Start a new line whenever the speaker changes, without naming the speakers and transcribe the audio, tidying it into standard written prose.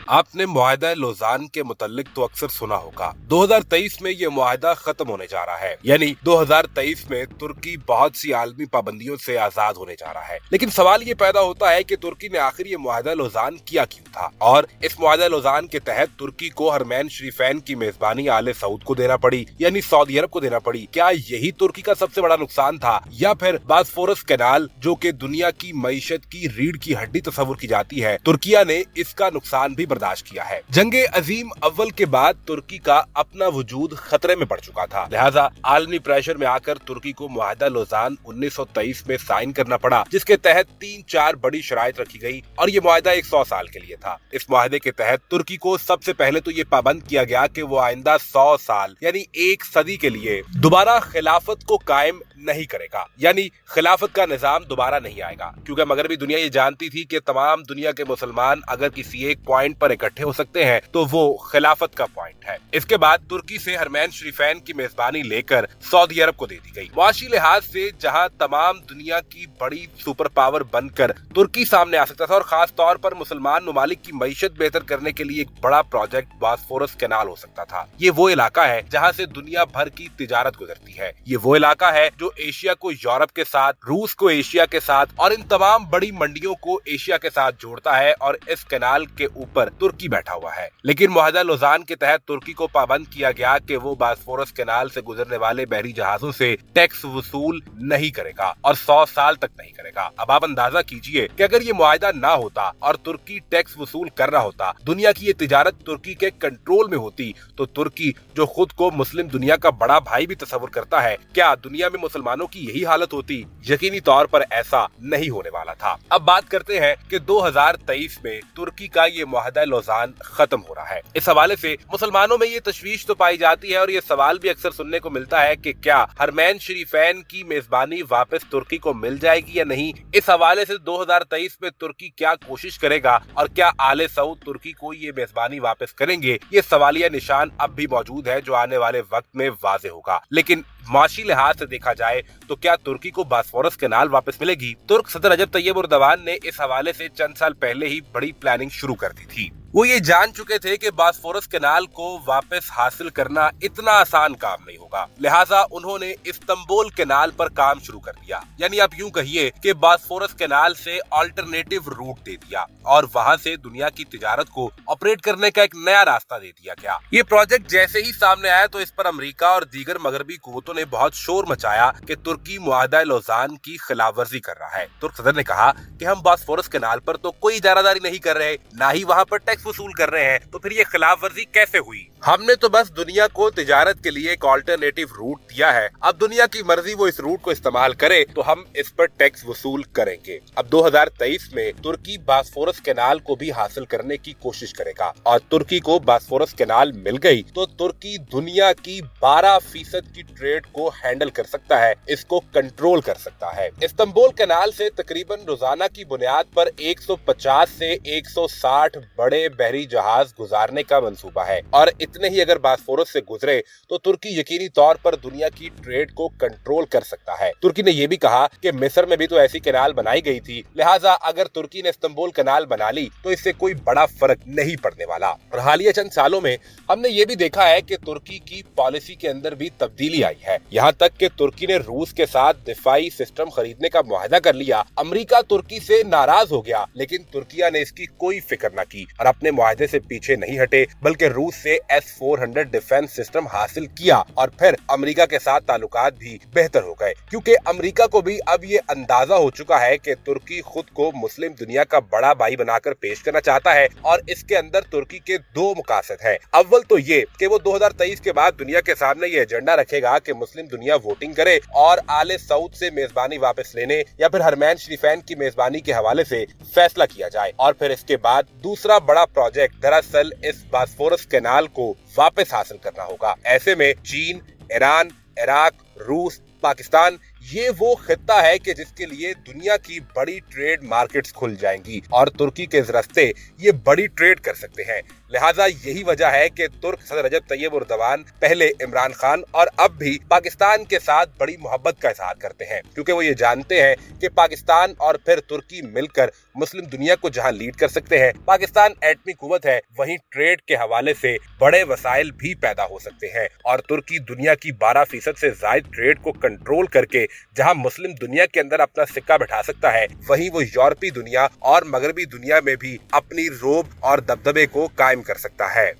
आपने मुआहदा लोज़ान के मुतल्लिक तो अक्सर सुना होगा। 2023 में ये मुआहदा खत्म होने जा रहा है, यानी 2023 में तुर्की बहुत सी आलमी पाबंदियों से आजाद होने जा रहा है। लेकिन सवाल ये पैदा होता है कि तुर्की ने आखिर ये मुआहदा लोज़ान किया क्यों था, और इस मुआहदा लोज़ान के तहत तुर्की को हरमैन शरीफैन की मेजबानी आले सऊद को देना पड़ी, यानी सऊदी अरब को देना पड़ी। क्या यही तुर्की का सबसे बड़ा नुकसान था, या फिर बॉस्फोरस कैनाल, जो कि दुनिया की मईशत की रीढ़ की हड्डी तस्वुर की जाती है, तुर्किया ने इसका नुकसान भी बर्दाश्त किया है। जंगे अजीम अव्वल के बाद तुर्की का अपना वजूद खतरे में पड़ चुका था, लिहाजा आलमी प्रेशर में आकर तुर्की को मुआहदा लोज़ान 1923 में साइन करना पड़ा, जिसके तहत 3-4 बड़ी शराइत रखी गई और ये मुआहदा 100 साल के लिए था। इस मुआहदे के तहत तुर्की को सबसे पहले तो ये पाबंद किया गया कि वो आइंदा 100 साल यानी 1 सदी के लिए दोबारा खिलाफत को कायम नहीं करेगा, यानी खिलाफत का निजाम दोबारा नहीं आएगा, क्योंकि मगर भी दुनिया ये जानती थी कि तमाम दुनिया के मुसलमान अगर किसी एक पॉइंट पर इकट्ठे हो सकते हैं तो वो खिलाफत का पॉइंट है। इसके बाद तुर्की से हरमैन शरीफैन की मेजबानी लेकर सऊदी अरब को दे दी गई। मुआशी लिहाज से जहां तमाम दुनिया की बड़ी सुपर पावर बनकर तुर्की सामने आ सकता था, और खास तौर पर मुसलमान ममालिक की मईशत बेहतर करने के लिए एक बड़ा प्रोजेक्ट बॉस्फोरस कैनाल हो सकता था। ये वो इलाका है जहाँ से दुनिया भर की तिजारत गुजरती है। ये वो इलाका है जो एशिया को यूरोप के साथ, रूस को एशिया के साथ और इन तमाम बड़ी मंडियों को एशिया के साथ जोड़ता है, और इस कैनाल के ऊपर तुर्की बैठा हुआ है। लेकिन मुआहदा लोज़ान के तहत तुर्की को पाबंद किया गया कि वो बॉस्फोरस कैनाल से गुजरने वाले बहरी जहाजों से टैक्स वसूल नहीं करेगा और 100 साल तक नहीं करेगा। अब आप अंदाजा कीजिए कि अगर ये मुआहदा ना होता और तुर्की टैक्स वसूल कर रहा होता, दुनिया की ये तिजारत तुर्की के कंट्रोल में होती, तो तुर्की जो खुद को मुस्लिम दुनिया का बड़ा भाई भी तस्वुर करता है, क्या दुनिया में मुसलमानों की यही हालत होती? यकीनी तौर पर ऐसा नहीं होने वाला था। अब बात करते हैं कि 2023 में तुर्की का ये मुआहदा लोज़ान खत्म हो रहा है। इस हवाले से मुसलमानों में ये तशवीश तो पाई जाती है, और ये सवाल भी अक्सर सुनने को मिलता है कि क्या हरमैन शरीफैन की मेजबानी वापस तुर्की को मिल जाएगी या नहीं। इस हवाले से 2023 में तुर्की क्या कोशिश करेगा, और क्या आले सऊद तुर्की को ये मेजबानी वापस करेंगे, ये सवालिया निशान अब भी मौजूद है, जो आने वाले वक्त में वाज़ेह होगा। लेकिन माशी लिहाज से देखा जाए तो क्या तुर्की को बॉस्फोरस कैनाल वापस मिलेगी? तुर्क सदर रजब तैयब एर्दोगान ने इस हवाले से चंद साल पहले ही बड़ी प्लानिंग शुरू कर दी थी। वो ये जान चुके थे कि बॉस्फोरस कैनाल को वापस हासिल करना इतना आसान काम नहीं होगा, लिहाजा उन्होंने इस्तांबुल कैनाल पर काम शुरू कर दिया। यानी आप यूं कहिए कि बॉस्फोरस कैनाल से अल्टरनेटिव रूट दे दिया, और वहां से दुनिया की तिजारत को ऑपरेट करने का एक नया रास्ता दे दिया गया। ये प्रोजेक्ट जैसे ही सामने आया तो इस पर अमेरिका और दीगर मगरबी कुव्वतों ने बहुत शोर मचाया कि तुर्की मुआहदा लोज़ान की खिलाफ वर्जी कर रहा है। तुर्क सदर ने कहा कि हम बॉस्फोरस कैनाल पर तो कोई इजारादारी नहीं कर रहे, ना ही वहाँ पर टैक्स वसूल कर रहे हैं, तो फिर ये खिलाफ वर्जी कैसे हुई? हमने तो बस दुनिया को तिजारत के लिए एक ऑल्टरनेटिव रूट दिया है, अब दुनिया की मर्जी वो इस रूट को इस्तेमाल करे तो हम इस पर टैक्स वसूल करेंगे। अब 2023 में तुर्की बॉस्फोरस कैनाल को भी हासिल करने की कोशिश करेगा, और तुर्की को बॉस्फोरस कैनाल मिल गई तो तुर्की दुनिया की 12% की ट्रेड को हैंडल कर सकता है, इसको कंट्रोल कर सकता है। इस्तांबुल कैनाल से तकरीबन रोजाना की बुनियाद पर 150 से 160 बड़े बहरी जहाज गुजारने का मंसूबा है, और इतने ही अगर बॉस्फोरस से गुजरे तो तुर्की यकीनी तौर पर दुनिया की ट्रेड को कंट्रोल कर सकता है। तुर्की ने यह भी कहा कि मिस्र में भी तो ऐसी कैनाल बनाई गई थी, लिहाजा अगर तुर्की ने इस्तांबुल कैनाल बना ली तो इससे कोई बड़ा फर्क नहीं पड़ने वाला। और हालिया चंद सालों में हमने ये भी देखा है कि तुर्की की पॉलिसी के अंदर भी तब्दीली आई है, यहाँ तक कि तुर्की ने रूस के साथ दिफाई सिस्टम खरीदने का मुआहदा कर लिया। अमेरिका तुर्की से नाराज हो गया, लेकिन तुर्किया ने इसकी कोई फिक्र न की और अपने मुआहदे से पीछे नहीं हटे, बल्कि रूस से S-400 डिफेंस सिस्टम हासिल किया, और फिर अमेरिका के साथ ताल्लुकात भी बेहतर हो गए, क्योंकि अमेरिका को भी अब ये अंदाजा हो चुका है कि तुर्की खुद को मुस्लिम दुनिया का बड़ा भाई बनाकर पेश करना चाहता है, और इसके अंदर तुर्की के दो मकासद हैं। अव्वल तो ये कि वो 2023 के बाद दुनिया के सामने ये एजेंडा रखेगा कि मुस्लिम दुनिया वोटिंग करे और आले सऊद से मेजबानी वापस लेने या फिर हरमैन शरीफैन की मेजबानी के हवाले से फैसला किया जाए। और फिर इसके बाद दूसरा बड़ा प्रोजेक्ट दरअसल इस बॉस्फोरस कैनाल को वापस हासिल करना होगा। ऐसे में चीन, ईरान, इराक, रूस, पाकिस्तान ये वो खित्ता है कि जिसके लिए दुनिया की बड़ी ट्रेड मार्केट्स खुल जाएंगी और तुर्की के रास्ते ये बड़ी ट्रेड कर सकते हैं। लिहाजा यही वजह है कि तुर्क सदर रजब तैयब एर्दोगान पहले इमरान खान और अब भी पाकिस्तान के साथ बड़ी मोहब्बत का इजहार करते हैं, क्योंकि वो ये जानते हैं कि पाकिस्तान और फिर तुर्की मिलकर मुस्लिम दुनिया को जहां लीड कर सकते हैं। पाकिस्तान एटमी कुव्वत है, वहीं ट्रेड के हवाले से बड़े वसाइल भी पैदा हो सकते हैं और तुर्की दुनिया की 12% से ज्यादा ट्रेड को कंट्रोल करके जहां मुस्लिम दुनिया के अंदर अपना सिक्का बैठा सकता है, वहीं वो यूरोपीय दुनिया और मगरबी दुनिया में भी अपनी रोब और दबदबे को कायम कर सकता है।